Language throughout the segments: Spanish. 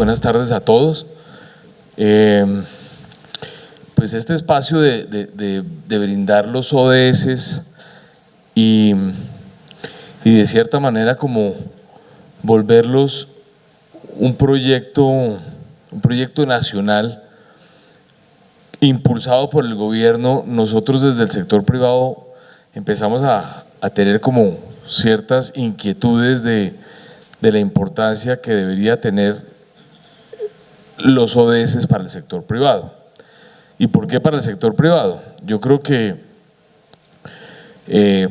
buenas tardes a todos. Pues este espacio de brindar los ODS y de cierta manera como volverlos un proyecto nacional impulsado por el gobierno. Nosotros desde el sector privado empezamos a tener como ciertas inquietudes de la importancia que debería tener los ODS para el sector privado. ¿Y por qué para el sector privado? Yo creo que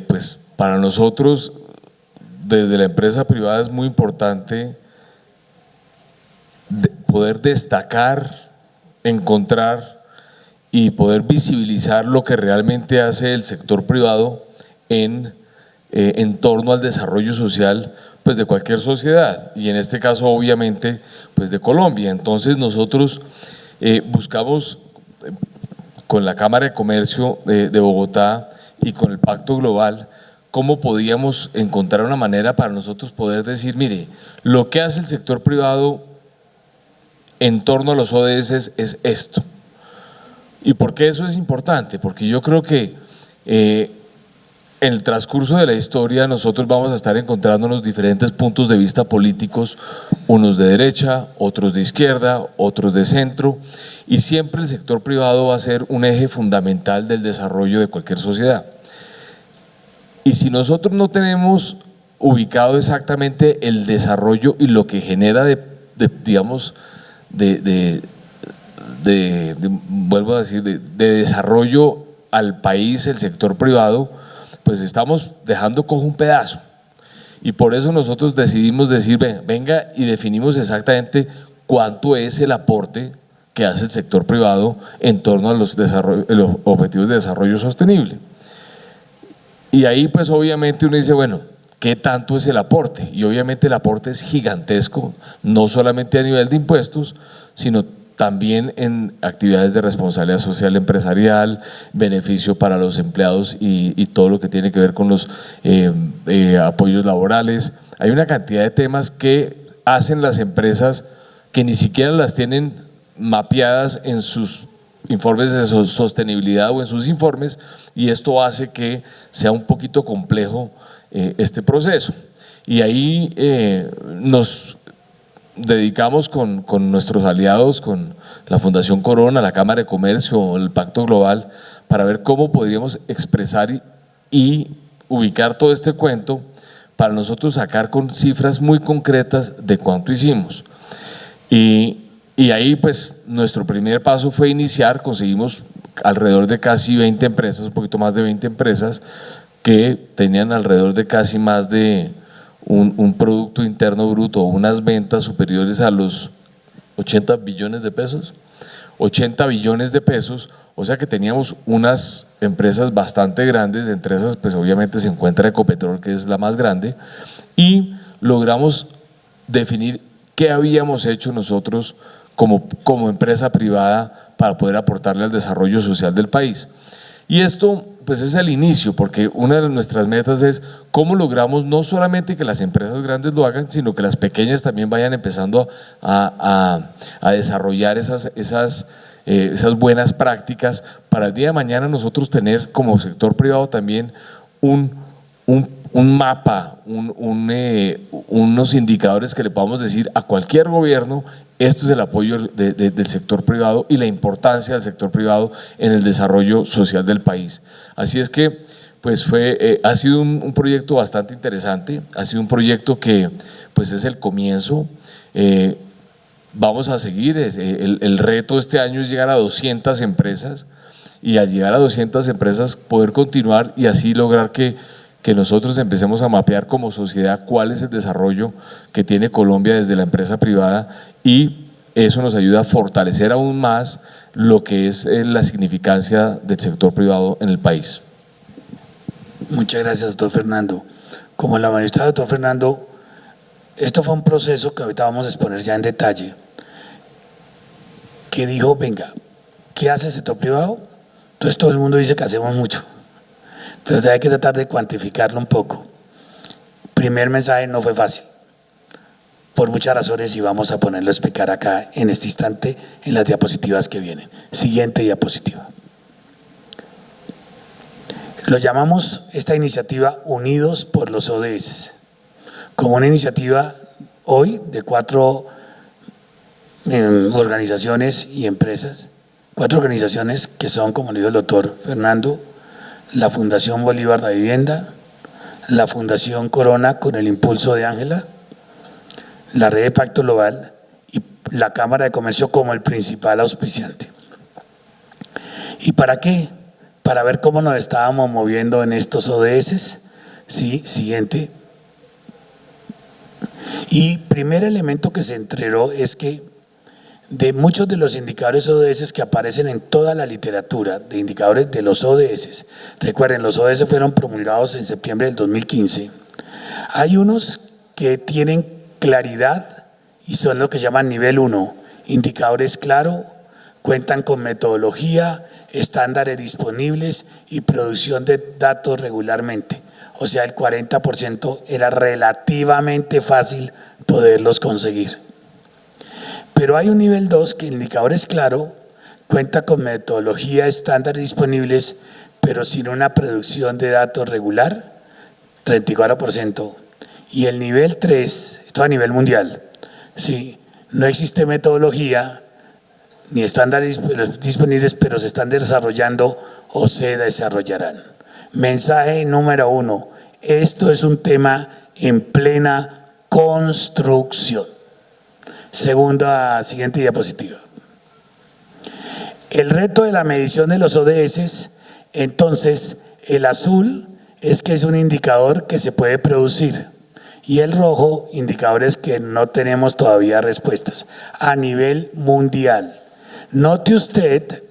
pues para nosotros desde la empresa privada es muy importante poder destacar, encontrar y poder visibilizar lo que realmente hace el sector privado en torno al desarrollo social pues de cualquier sociedad, y en este caso obviamente pues de Colombia. Entonces nosotros buscamos con la Cámara de Comercio de Bogotá y con el Pacto Global cómo podíamos encontrar una manera para nosotros poder decir, mire, lo que hace el sector privado en torno a los ODS es esto. ¿Y por qué eso es importante? Porque yo creo que en el transcurso de la historia nosotros vamos a estar encontrándonos diferentes puntos de vista políticos, unos de derecha, otros de izquierda, otros de centro, y siempre el sector privado va a ser un eje fundamental del desarrollo de cualquier sociedad. Y si nosotros no tenemos ubicado exactamente el desarrollo y lo que genera vuelvo a decir, de desarrollo al país, el sector privado, pues estamos dejando cojo un pedazo. Y por eso nosotros decidimos decir, venga y definimos exactamente cuánto es el aporte que hace el sector privado en torno a los objetivos de desarrollo sostenible. Y ahí pues obviamente uno dice, bueno, ¿qué tanto es el aporte? Y obviamente el aporte es gigantesco, no solamente a nivel de impuestos, sino también en actividades de responsabilidad social empresarial, beneficio para los empleados y todo lo que tiene que ver con los apoyos laborales. Hay una cantidad de temas que hacen las empresas que ni siquiera las tienen mapeadas en sus informes de sostenibilidad o en sus informes, y esto hace que sea un poquito complejo este proceso. Y ahí nos dedicamos con nuestros aliados, con la Fundación Corona, la Cámara de Comercio, el Pacto Global, para ver cómo podríamos expresar y ubicar todo este cuento para nosotros sacar con cifras muy concretas de cuánto hicimos. Y ahí pues nuestro primer paso fue iniciar, conseguimos alrededor de casi 20 empresas, un poquito más de 20 empresas que tenían alrededor de casi más de un Producto Interno Bruto, unas ventas superiores a los 80 billones de pesos, 80 billones de pesos, o sea que teníamos unas empresas bastante grandes. Entre esas pues obviamente se encuentra Ecopetrol, que es la más grande, y logramos definir qué habíamos hecho nosotros como empresa privada para poder aportarle al desarrollo social del país. Y esto pues es el inicio, porque una de nuestras metas es cómo logramos no solamente que las empresas grandes lo hagan, sino que las pequeñas también vayan empezando a desarrollar esas buenas prácticas para el día de mañana nosotros tener como sector privado también un mapa, unos indicadores que le podamos decir a cualquier gobierno: esto es el apoyo del sector privado y la importancia del sector privado en el desarrollo social del país. Así es que pues ha sido un proyecto bastante interesante, ha sido un proyecto que pues es el comienzo. Vamos a seguir, el reto este año es llegar a 200 empresas, y al llegar a 200 empresas poder continuar y así lograr que nosotros empecemos a mapear como sociedad cuál es el desarrollo que tiene Colombia desde la empresa privada, y eso nos ayuda a fortalecer aún más lo que es la significancia del sector privado en el país. Muchas gracias, doctor Fernando. Como la manifestaba doctor Fernando, esto fue un proceso que ahorita vamos a exponer ya en detalle, que dijo, venga, ¿qué hace el sector privado? Entonces todo el mundo dice que hacemos mucho, pero hay que tratar de cuantificarlo un poco. Primer mensaje: no fue fácil, por muchas razones y vamos a ponerlo a explicar acá en este instante en las diapositivas que vienen. Siguiente diapositiva. Lo llamamos esta iniciativa Unidos por los ODS, como una iniciativa hoy de 4 organizaciones y empresas, 4 organizaciones que son, como le dijo el doctor Fernando, la Fundación Bolívar de Vivienda, la Fundación Corona con el impulso de Ángela, la Red de Pacto Global y la Cámara de Comercio como el principal auspiciante. ¿Y para qué? Para ver cómo nos estábamos moviendo en estos ODS. Sí, siguiente. Y primer elemento que se entregó es que de muchos de los indicadores ODS que aparecen en toda la literatura de indicadores de los ODS, recuerden, los ODS fueron promulgados en septiembre del 2015, hay unos que tienen claridad y son lo que llaman nivel 1, indicadores claros, cuentan con metodología, estándares disponibles y producción de datos regularmente. O sea, el 40% era relativamente fácil poderlos conseguir. Pero hay un nivel 2 que el indicador es claro, cuenta con metodología, estándares disponibles, pero sin una producción de datos regular, 34%. Y el nivel 3, esto a nivel mundial, sí, no existe metodología ni estándares disponibles, pero se están desarrollando o se desarrollarán. Mensaje número 1, esto es un tema en plena construcción. Siguiente diapositiva. El reto de la medición de los ODS, entonces, el azul es que es un indicador que se puede producir y el rojo, indicadores que no tenemos todavía respuestas a nivel mundial. Note usted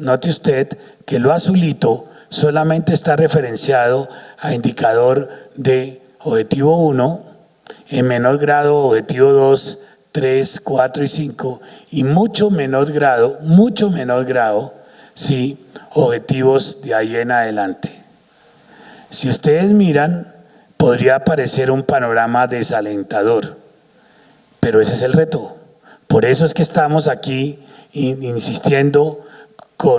que lo azulito solamente está referenciado a indicador de objetivo 1, en menor grado objetivo 2, 3, 4 y 5 y mucho menor grado, sí, objetivos de ahí en adelante. Si ustedes miran, podría parecer un panorama desalentador, pero ese es el reto. Por eso es que estamos aquí insistiendo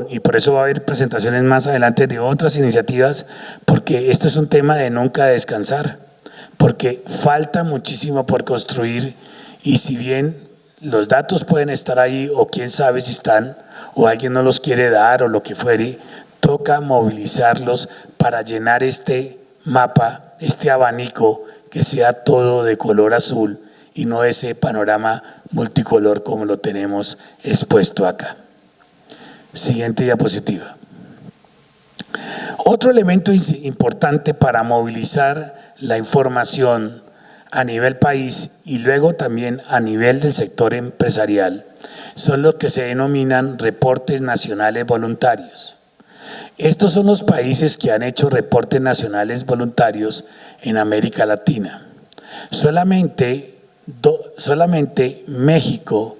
y por eso va a haber presentaciones más adelante de otras iniciativas, porque esto es un tema de nunca descansar, porque falta muchísimo por construir y si bien los datos pueden estar ahí o quién sabe si están o alguien no los quiere dar o lo que fuere, toca movilizarlos para llenar este mapa, este abanico que sea todo de color azul y no ese panorama multicolor como lo tenemos expuesto acá. Siguiente diapositiva. Otro elemento importante para movilizar la información a nivel país y luego también a nivel del sector empresarial son los que se denominan reportes nacionales voluntarios. Estos son los países que han hecho reportes nacionales voluntarios en América Latina. Solamente México,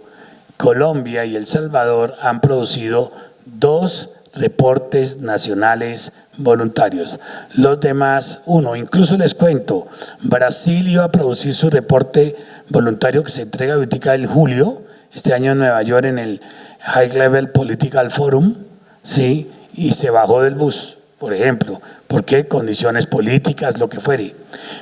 Colombia y El Salvador han producido 2 reportes nacionales voluntarios. Los demás, 1. Incluso les cuento, Brasil iba a producir su reporte voluntario que se entrega ahorita en julio, este año en Nueva York en el High Level Political Forum, ¿sí? Y se bajó del bus, por ejemplo, porque condiciones políticas, lo que fuere.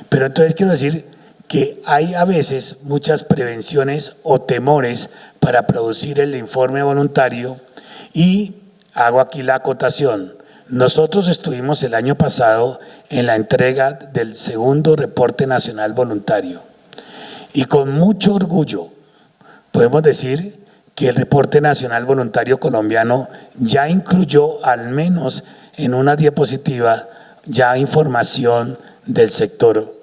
Pero entonces quiero decir que hay a veces muchas prevenciones o temores para producir el informe voluntario y hago aquí la acotación. Nosotros estuvimos el año pasado en la entrega del segundo reporte nacional voluntario y con mucho orgullo podemos decir que el reporte nacional voluntario colombiano ya incluyó al menos en una diapositiva ya información del sector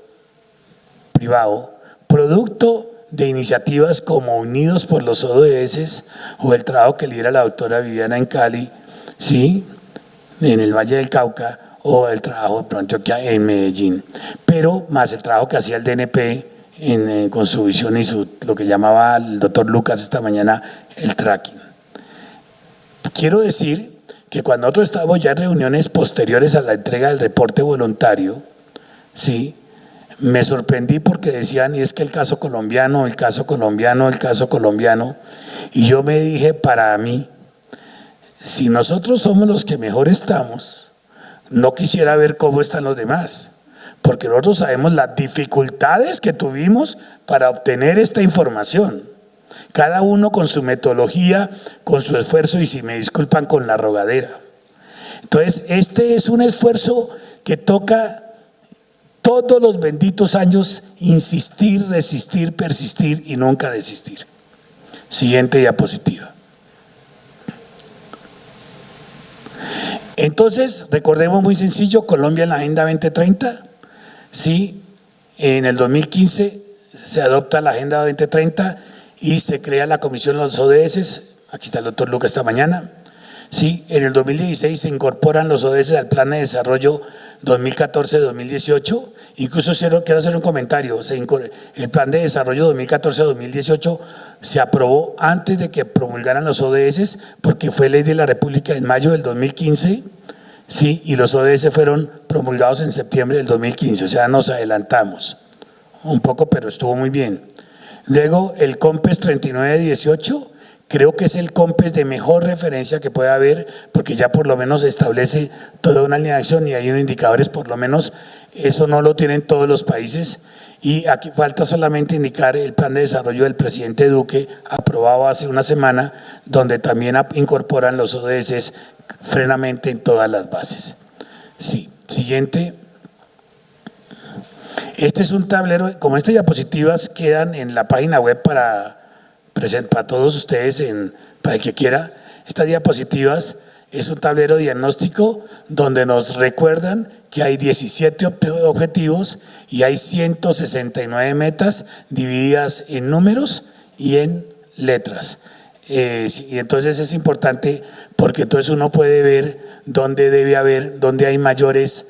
privado, producto de iniciativas como Unidos por los ODS o el trabajo que lidera la doctora Viviana en Cali, ¿sí?, en el Valle del Cauca, o el trabajo de pronto que en Medellín, pero más el trabajo que hacía el DNP con su visión y lo que llamaba el doctor Lucas esta mañana el tracking. Quiero decir que cuando nosotros estábamos ya en reuniones posteriores a la entrega del reporte voluntario, ¿sí?, Me sorprendí porque decían, y es que el caso colombiano, el caso colombiano, el caso colombiano. Y yo me dije para mí, si nosotros somos los que mejor estamos, no quisiera ver cómo están los demás, porque nosotros sabemos las dificultades que tuvimos para obtener esta información. Cada uno con su metodología, con su esfuerzo, y si me disculpan, con la rogadera. Entonces, este es un esfuerzo que toca todos los benditos años insistir, resistir, persistir y nunca desistir. Siguiente diapositiva. Entonces, recordemos muy sencillo, Colombia en la Agenda 2030, sí, en el 2015 se adopta la Agenda 2030 y se crea la Comisión de los ODS, aquí está el doctor Luca esta mañana, sí, en el 2016 se incorporan los ODS al Plan de Desarrollo 2014-2018, incluso quiero hacer un comentario, el Plan de Desarrollo 2014-2018 se aprobó antes de que promulgaran los ODS, porque fue ley de la República en mayo del 2015, sí, y los ODS fueron promulgados en septiembre del 2015, o sea, nos adelantamos un poco, pero estuvo muy bien. Luego el COMPES 3918, creo que es el COMPES de mejor referencia que puede haber, porque ya por lo menos establece toda una línea de acción y hay unos indicadores, por lo menos eso no lo tienen todos los países. Y aquí falta solamente indicar el plan de desarrollo del presidente Duque, aprobado hace una semana, donde también incorporan los ODS frenamente en todas las bases. Sí, siguiente. Este es un tablero, como estas diapositivas quedan en la página web para todos ustedes, para el que quiera. Estas diapositivas es un tablero diagnóstico donde nos recuerdan que hay 17 objetivos y hay 169 metas divididas en números y en letras. Y entonces es importante porque entonces uno puede ver dónde debe haber, dónde hay mayores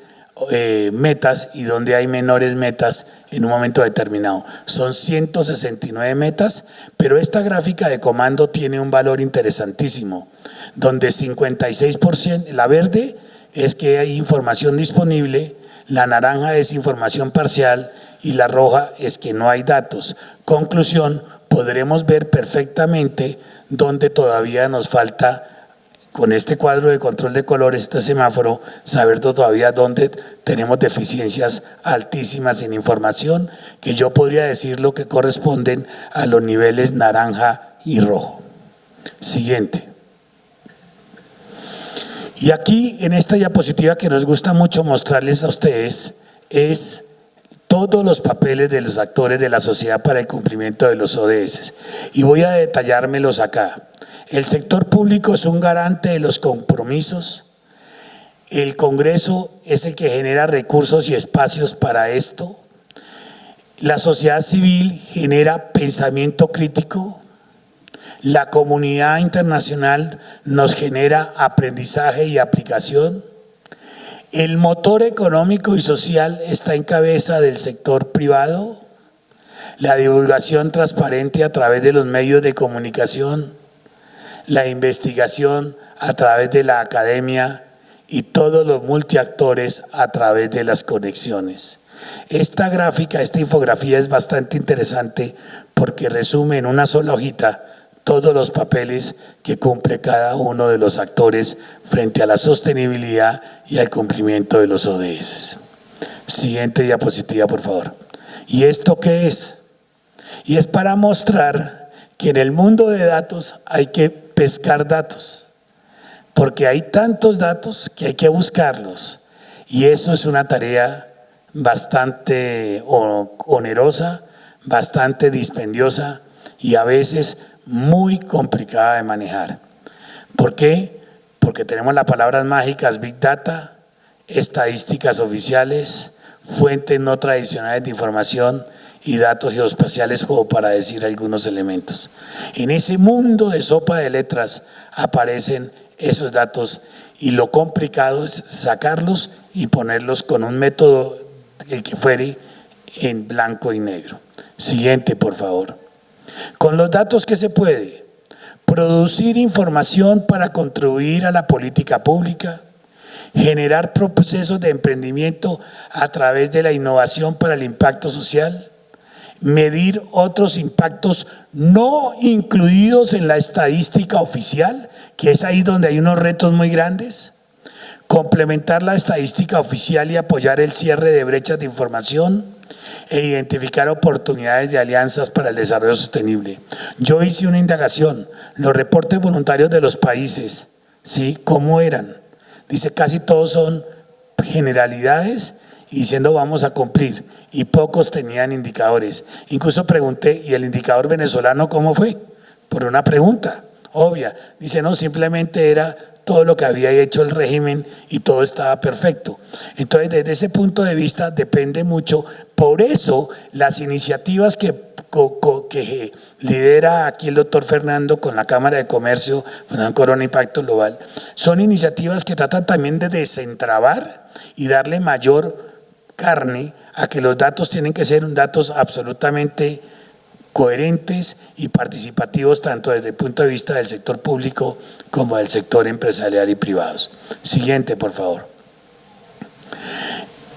metas y dónde hay menores metas en un momento determinado. Son 169 metas, pero esta gráfica de comando tiene un valor interesantísimo, donde 56%, la verde es que hay información disponible, la naranja es información parcial y la roja es que no hay datos. Conclusión, podremos ver perfectamente dónde todavía nos falta, con este cuadro de control de colores, este semáforo, saber todavía dónde tenemos deficiencias altísimas en información, que yo podría decir lo que corresponden a los niveles naranja y rojo. Siguiente. Y aquí en esta diapositiva que nos gusta mucho mostrarles a ustedes es todos los papeles de los actores de la sociedad para el cumplimiento de los ODS. Y voy a detallármelos acá. El sector público es un garante de los compromisos. El Congreso es el que genera recursos y espacios para esto. La sociedad civil genera pensamiento crítico. La comunidad internacional nos genera aprendizaje y aplicación. El motor económico y social está en cabeza del sector privado. La divulgación transparente a través de los medios de comunicación. La investigación a través de la academia y todos los multiactores a través de las conexiones. Esta gráfica, esta infografía es bastante interesante porque resume en una sola hojita todos los papeles que cumple cada uno de los actores frente a la sostenibilidad y al cumplimiento de los ODS. Siguiente diapositiva, por favor. ¿Y esto qué es? Y es para mostrar que en el mundo de datos hay que pescar datos, porque hay tantos datos que hay que buscarlos, y eso es una tarea bastante onerosa, bastante dispendiosa y a veces muy complicada de manejar. ¿Por qué? Porque tenemos las palabras mágicas Big Data, estadísticas oficiales, fuentes no tradicionales de información y datos geoespaciales, como para decir algunos elementos. En ese mundo de sopa de letras aparecen esos datos y lo complicado es sacarlos y ponerlos con un método, el que fuere, en blanco y negro. Siguiente, por favor. Con los datos que se puede producir información para contribuir a la política pública, generar procesos de emprendimiento a través de la innovación para el impacto social, medir otros impactos no incluidos en la estadística oficial, que es ahí donde hay unos retos muy grandes, complementar la estadística oficial y apoyar el cierre de brechas de información e identificar oportunidades de alianzas para el desarrollo sostenible. Yo hice una indagación, los reportes voluntarios de los países, ¿sí? ¿Cómo eran? Dice, casi todos son generalidades y diciendo vamos a cumplir, y pocos tenían indicadores. Incluso pregunté, ¿y el indicador venezolano cómo fue? Por una pregunta obvia. Dice, no, simplemente era todo lo que había hecho el régimen y todo estaba perfecto. Entonces, desde ese punto de vista depende mucho. Por eso, las iniciativas que lidera aquí el doctor Fernando con la Cámara de Comercio, Fundación Corona Impacto Global, son iniciativas que tratan también de desentrabar y darle mayor carne a que los datos tienen que ser datos absolutamente coherentes y participativos tanto desde el punto de vista del sector público como del sector empresarial y privados. Siguiente, por favor.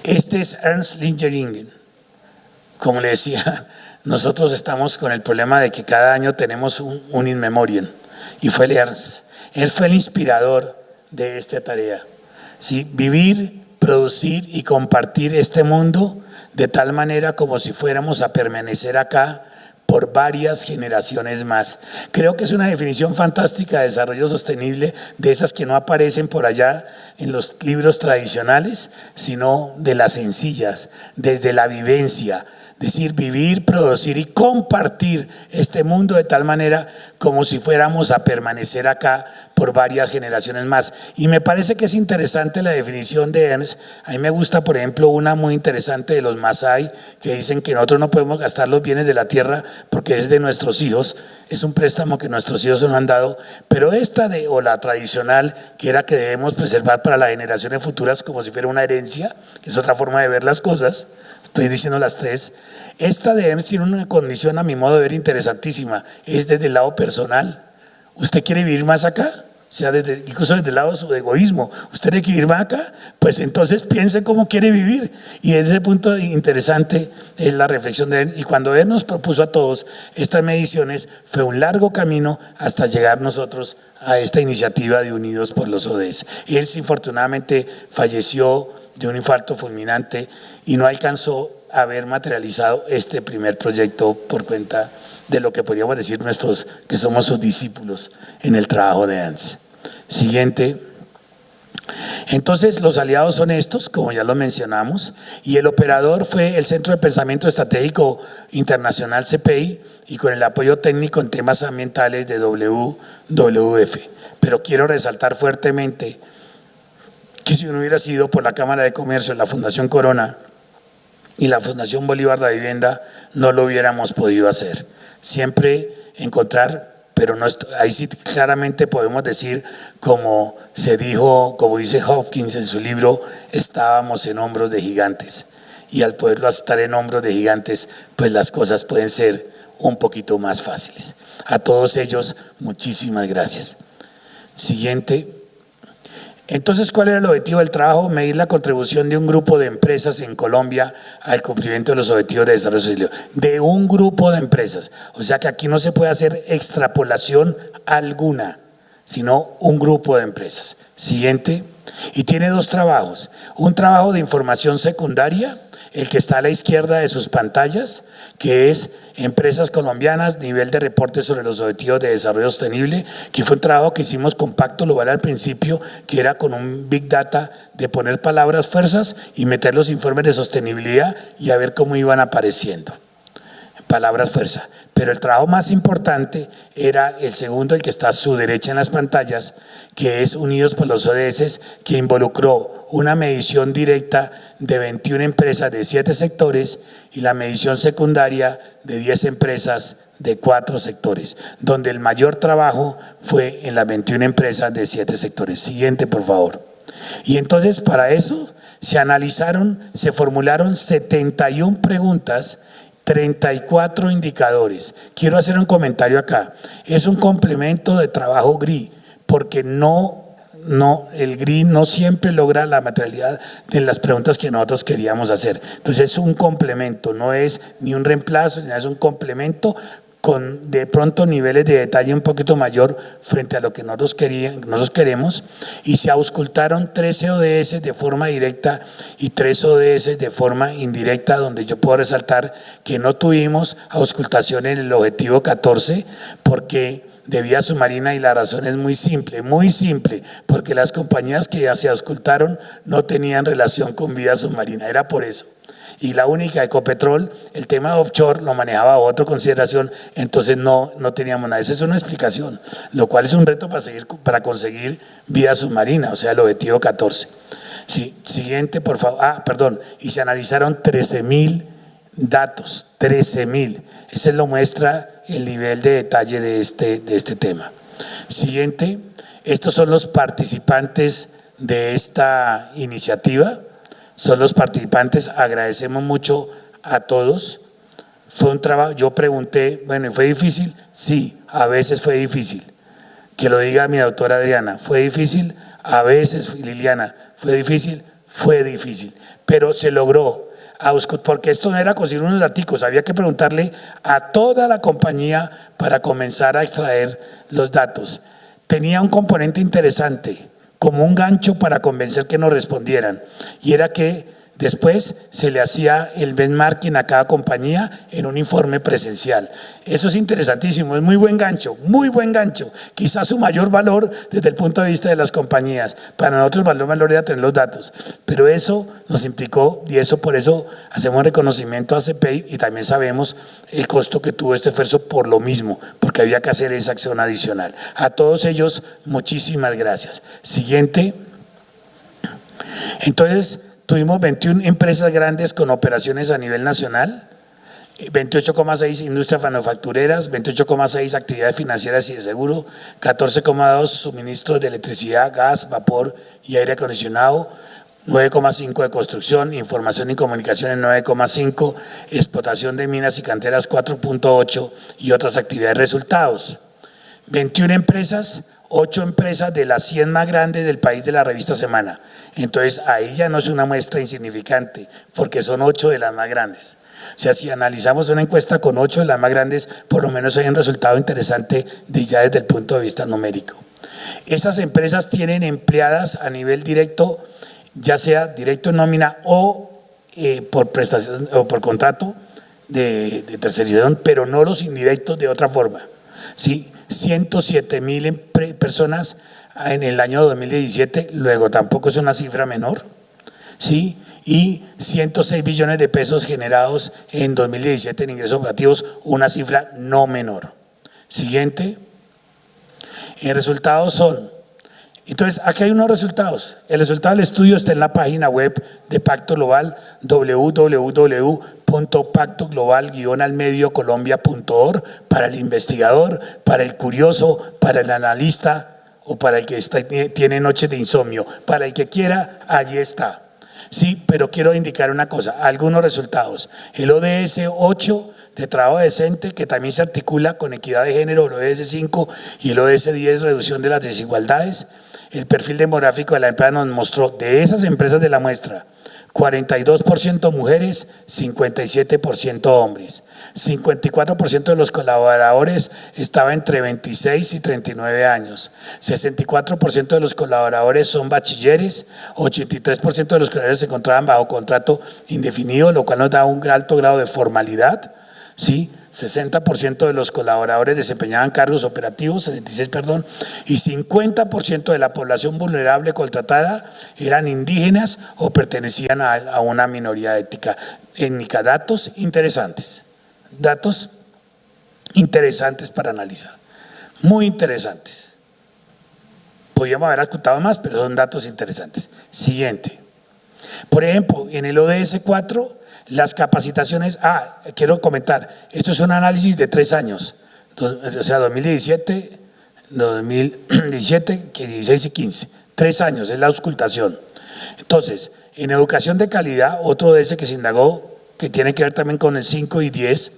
Este es Ernst Lingeringen. Como le decía, nosotros estamos con el problema de que cada año tenemos un in memoriam, y fue el Ernst. Él fue el inspirador de esta tarea. ¿Sí? Vivir, producir y compartir este mundo de tal manera como si fuéramos a permanecer acá por varias generaciones más. Creo que es una definición fantástica de desarrollo sostenible, de esas que no aparecen por allá en los libros tradicionales, sino de las sencillas, desde la vivencia. Decir, vivir, producir y compartir este mundo de tal manera como si fuéramos a permanecer acá por varias generaciones más. Y me parece que es interesante la definición de Ernst. A mí me gusta, por ejemplo, una muy interesante de los Masái, que dicen que nosotros no podemos gastar los bienes de la tierra porque es de nuestros hijos. Es un préstamo que nuestros hijos nos han dado. Pero esta o la tradicional, que era que debemos preservar para las generaciones futuras como si fuera una herencia, que es otra forma de ver las cosas. Estoy diciendo las tres. Esta de Ernst tiene una condición, a mi modo de ver, interesantísima. Es desde el lado personal. ¿Usted quiere vivir más acá? O sea, incluso desde el lado de su egoísmo. ¿Usted quiere vivir más acá? Pues entonces piense cómo quiere vivir. Y desde ese punto interesante es la reflexión de él. Y cuando él nos propuso a todos estas mediciones, fue un largo camino hasta llegar nosotros a esta iniciativa de Unidos por los ODS. Y él, infortunadamente, falleció de un infarto fulminante y no alcanzó a haber materializado este primer proyecto por cuenta de lo que podríamos decir nosotros que somos sus discípulos en el trabajo de Ernst. Siguiente. Entonces los aliados son estos, como ya lo mencionamos, y el operador fue el Centro de Pensamiento Estratégico Internacional CPI y con el apoyo técnico en temas ambientales de WWF. Pero quiero resaltar fuertemente que si no hubiera sido por la Cámara de Comercio, la Fundación Corona y la Fundación Bolívar de la Vivienda, no lo hubiéramos podido hacer. Siempre encontrar, pero no, ahí sí claramente podemos decir, como se dijo, como dice Hopkins en su libro, estábamos en hombros de gigantes. Y al poderlo estar en hombros de gigantes, pues las cosas pueden ser un poquito más fáciles. A todos ellos, muchísimas gracias. Siguiente. Entonces, ¿cuál era el objetivo del trabajo? Medir la contribución de un grupo de empresas en Colombia al cumplimiento de los objetivos de desarrollo sostenible. De un grupo de empresas. O sea que aquí no se puede hacer extrapolación alguna, sino un grupo de empresas. Siguiente. Y tiene dos trabajos. Un trabajo de información secundaria, el que está a la izquierda de sus pantallas, que es Empresas Colombianas, nivel de reporte sobre los objetivos de desarrollo sostenible, que fue un trabajo que hicimos con Pacto Global al principio, que era con un Big Data de poner palabras fuerzas y meter los informes de sostenibilidad y a ver cómo iban apareciendo. Palabras fuerza. Pero el trabajo más importante era el segundo, el que está a su derecha en las pantallas, que es Unidos por los ODS, que involucró una medición directa de 21 empresas de 7 sectores y la medición secundaria de 10 empresas de 4 sectores, donde el mayor trabajo fue en las 21 empresas de 7 sectores. Siguiente, por favor. Y entonces para eso se analizaron, se formularon 71 preguntas, 34 indicadores. Quiero hacer un comentario acá. Es un complemento de trabajo GRI, porque no no, el GRI no siempre logra la materialidad de las preguntas que nosotros queríamos hacer. Entonces es un complemento, no es ni un reemplazo, ni nada, es un complemento con de pronto niveles de detalle un poquito mayor frente a lo que nosotros queremos, y se auscultaron 13 ODS de forma directa y 3 ODS de forma indirecta, donde yo puedo resaltar que no tuvimos auscultación en el objetivo 14 porque de vía submarina, y la razón es muy simple, porque las compañías que ya se auscultaron no tenían relación con vía submarina, era por eso. Y la única, Ecopetrol, el tema de offshore lo manejaba otra consideración, entonces no teníamos nada. Esa es una explicación, lo cual es un reto para conseguir vía submarina, o sea, el objetivo 14. Sí, siguiente, por favor. Y se analizaron 13.000 datos, 13.000. Esa lo muestra el nivel de detalle de este tema. Siguiente, estos son los participantes de esta iniciativa. Son los participantes, agradecemos mucho a todos. Fue un trabajo, yo pregunté, bueno, ¿fue difícil? Sí, a veces fue difícil. Que lo diga mi doctora Adriana, ¿fue difícil? A veces, Liliana, ¿fue difícil? Fue difícil, pero se logró. Porque esto no era conseguir unos datos, había que preguntarle a toda la compañía para comenzar a extraer los datos. Tenía un componente interesante, como un gancho para convencer que nos respondieran, y era que después se le hacía el benchmarking a cada compañía en un informe presencial. Eso es interesantísimo, es muy buen gancho, quizás su mayor valor desde el punto de vista de las compañías. Para nosotros el valor era tener los datos, pero eso nos implicó, y por eso hacemos reconocimiento a CPI, y también sabemos el costo que tuvo este esfuerzo por lo mismo, porque había que hacer esa acción adicional. A todos ellos, muchísimas gracias. Siguiente. Entonces, tuvimos 21 empresas grandes con operaciones a nivel nacional, 28,6 industrias manufactureras, 28,6 actividades financieras y de seguro, 14,2 suministros de electricidad, gas, vapor y aire acondicionado, 9,5 de construcción, información y comunicaciones 9,5, explotación de minas y canteras 4,8 y otras actividades. Resultados: 21 empresas, 8 empresas de las 100 más grandes del país de la revista Semana. Entonces ahí ya no es una muestra insignificante, porque son 8 de las más grandes. O sea, si analizamos una encuesta con 8 de las más grandes, por lo menos hay un resultado interesante ya desde el punto de vista numérico. Esas empresas tienen empleadas a nivel directo, ya sea directo en nómina o por prestación o por contrato de tercerización, pero no los indirectos de otra forma. ¿Sí? 107,000 personas en el año 2017, luego tampoco es una cifra menor, ¿sí? Y 106 billones de pesos generados en 2017 en ingresos operativos, una cifra no menor. Siguiente. En resultados son, entonces aquí hay unos resultados. El resultado del estudio está en la página web de Pacto Global, www.pactoglobal-almediocolombia.org, para el investigador, para el curioso, para el analista o para el que tiene noches de insomnio. Para el que quiera, allí está. Sí, pero quiero indicar una cosa, algunos resultados. El ODS 8 de trabajo decente, que también se articula con equidad de género, el ODS 5 y el ODS 10, reducción de las desigualdades. El perfil demográfico de la empresa nos mostró, de esas empresas de la muestra, 42% mujeres, 57% hombres. 54% de los colaboradores estaba entre 26 y 39 años. 64% de los colaboradores son bachilleres. 83% de los colaboradores se encontraban bajo contrato indefinido, lo cual nos da un alto grado de formalidad. ¿Sí? 60% de los colaboradores desempeñaban cargos operativos, 66, perdón, y 50% de la población vulnerable contratada eran indígenas o pertenecían a una minoría étnica. Étnica. Datos interesantes para analizar, muy interesantes. Podríamos haber ocultado más, pero son datos interesantes. Siguiente. Por ejemplo, en el ODS 4, las capacitaciones, quiero comentar, esto es un análisis de 3 años, o sea, 2017, 16 y 15, 3 años es la auscultación. Entonces, en educación de calidad, otro ODS que se indagó, que tiene que ver también con el 5 y 10,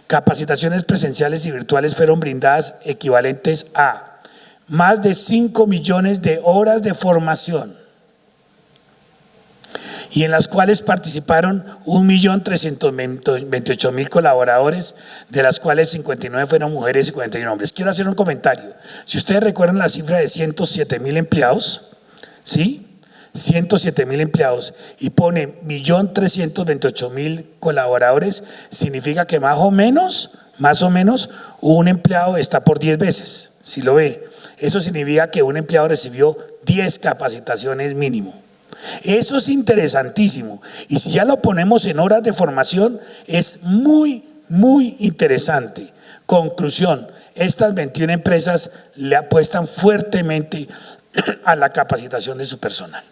capacitaciones presenciales y virtuales fueron brindadas equivalentes a más de 5 millones de horas de formación, y en las cuales participaron 1.328.000 colaboradores, de las cuales 59 fueron mujeres y 41 hombres. Quiero hacer un comentario. Si ustedes recuerdan la cifra de 107.000 empleados, ¿sí? 107.000 empleados, y pone 1.328.000 colaboradores, significa que más o menos, un empleado está por 10 veces, si lo ve. Eso significa que un empleado recibió 10 capacitaciones mínimo. Eso es interesantísimo, y si ya lo ponemos en horas de formación, es muy interesante. Conclusión: estas 21 empresas le apuestan fuertemente a la capacitación de su personal.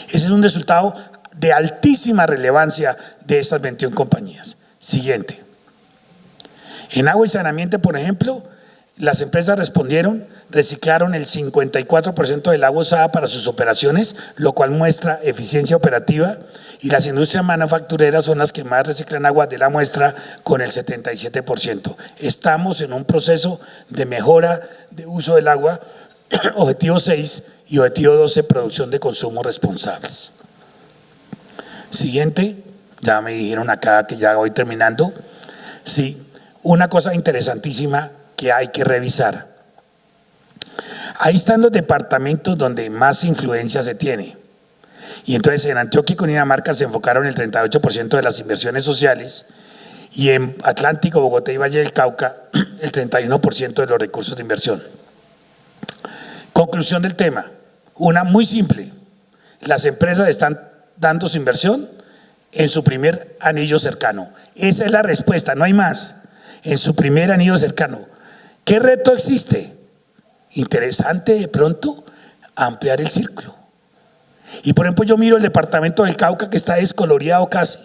Ese es un resultado de altísima relevancia de estas 21 compañías. Siguiente. En agua y saneamiento, por ejemplo, las empresas reciclaron el 54% del agua usada para sus operaciones, lo cual muestra eficiencia operativa, y las industrias manufactureras son las que más reciclan agua de la muestra, con el 77%. Estamos en un proceso de mejora de uso del agua, objetivo 6 y objetivo 12, producción de consumo responsables. Siguiente. Ya me dijeron acá que ya voy terminando. Sí, una cosa interesantísima que hay que revisar. Ahí están los departamentos donde más influencia se tiene. Y entonces en Antioquia y Cundinamarca se enfocaron el 38% de las inversiones sociales, y en Atlántico, Bogotá y Valle del Cauca el 31% de los recursos de inversión. Conclusión del tema, una muy simple: las empresas están dando su inversión en su primer anillo cercano. Esa es la respuesta, no hay más. En su primer anillo cercano. ¿Qué reto existe? Interesante de pronto ampliar el círculo. Y por ejemplo, yo miro el departamento del Cauca, que está descoloreado casi,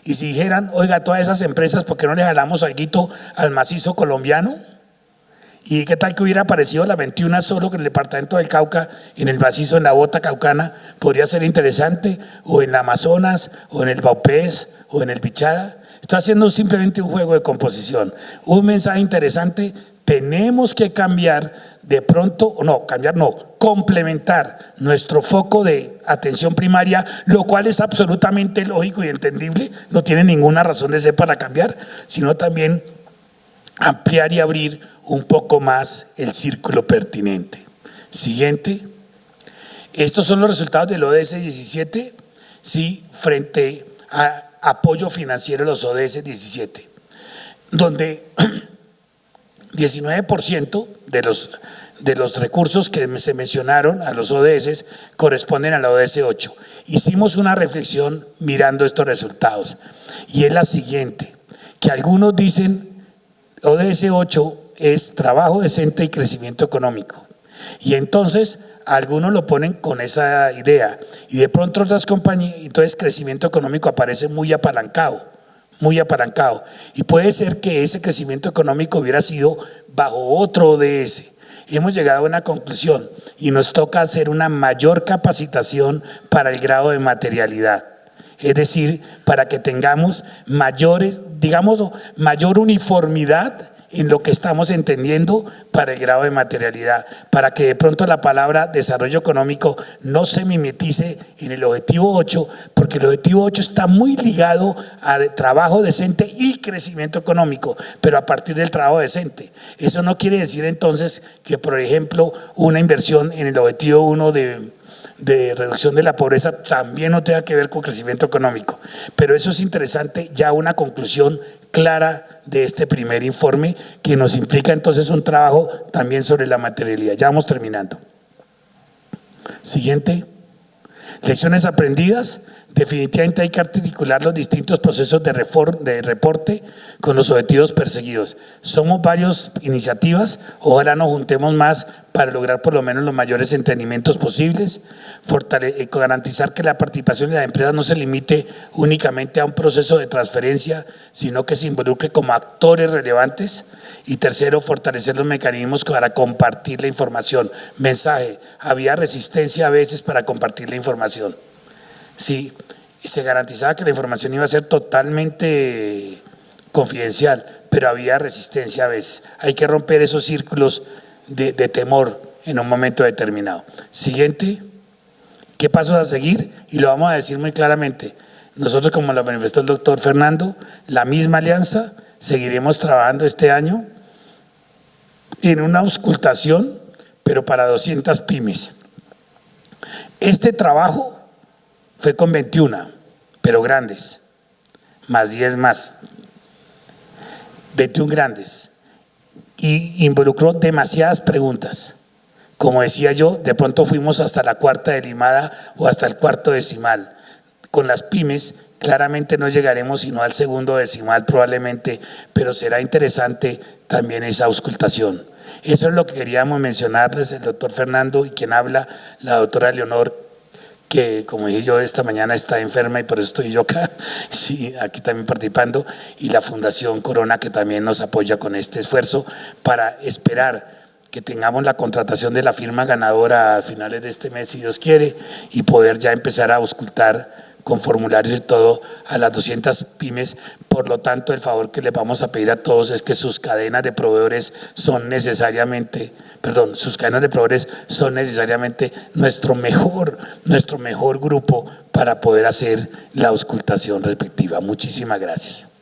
y si dijeran: oiga, todas esas empresas, ¿por qué no le jalamos alguito al macizo colombiano? ¿Y qué tal que hubiera aparecido la 21 solo que en el departamento del Cauca, en el macizo, en la bota caucana? Podría ser interesante, o en la Amazonas, o en el Baupés, o en el Bichada. Estoy haciendo simplemente un juego de composición. Un mensaje interesante: tenemos que cambiar de pronto, complementar nuestro foco de atención primaria, lo cual es absolutamente lógico y entendible, no tiene ninguna razón de ser para cambiar, sino también ampliar y abrir un poco más el círculo pertinente. Siguiente. Estos son los resultados del ODS 17, sí, frente a apoyo financiero de los ODS 17, donde 19% de los recursos que se mencionaron a los ODS corresponden a la ODS 8. Hicimos una reflexión mirando estos resultados, y es la siguiente: que algunos dicen ODS 8 es trabajo decente y crecimiento económico, y entonces algunos lo ponen con esa idea, y de pronto otras compañías, entonces crecimiento económico aparece muy apalancado, y puede ser que ese crecimiento económico hubiera sido bajo otro ODS. Hemos llegado a una conclusión, y nos toca hacer una mayor capacitación para el grado de materialidad, es decir, para que tengamos mayor uniformidad en lo que estamos entendiendo para el grado de materialidad, para que de pronto la palabra desarrollo económico no se mimetice en el objetivo 8, porque el objetivo 8 está muy ligado a trabajo decente y crecimiento económico, pero a partir del trabajo decente. Eso no quiere decir entonces que, por ejemplo, una inversión en el objetivo 1 de reducción de la pobreza también no tenga que ver con crecimiento económico. Pero eso es interesante, ya una conclusión clara de este primer informe, que nos implica entonces un trabajo también sobre la materialidad. Ya vamos terminando. Siguiente. Lecciones aprendidas. Definitivamente hay que articular los distintos procesos de reporte con los objetivos perseguidos. Somos varias iniciativas, ojalá nos juntemos más para lograr por lo menos los mayores entendimientos posibles, garantizar que la participación de las empresas no se limite únicamente a un proceso de transferencia, sino que se involucre como actores relevantes. Y tercero, fortalecer los mecanismos para compartir la información. Mensaje: había resistencia a veces para compartir la información. Sí, se garantizaba que la información iba a ser totalmente confidencial, pero había resistencia a veces. Hay que romper esos círculos de temor en un momento determinado. Siguiente, ¿qué pasos a seguir? Y lo vamos a decir muy claramente. Nosotros, como lo manifestó el doctor Fernando, la misma alianza, seguiremos trabajando este año en una auscultación, pero para 200 pymes. Este trabajo fue con 21, pero grandes, más 10 más, 21 grandes, y involucró demasiadas preguntas. Como decía yo, de pronto fuimos hasta la cuarta delimada o hasta el cuarto decimal. Con las pymes claramente no llegaremos sino al segundo decimal probablemente, pero será interesante también esa auscultación. Eso es lo que queríamos mencionarles, el doctor Fernando y quien habla, la doctora Leonor, que como dije yo esta mañana está enferma y por eso estoy yo acá, sí, aquí también participando, y la Fundación Corona, que también nos apoya con este esfuerzo para esperar que tengamos la contratación de la firma ganadora a finales de este mes, si Dios quiere, y poder ya empezar a auscultar con formularios y todo a las 200 pymes. Por lo tanto, el favor que les vamos a pedir a todos es que sus cadenas de proveedores son necesariamente nuestro mejor grupo para poder hacer la auscultación respectiva. Muchísimas gracias.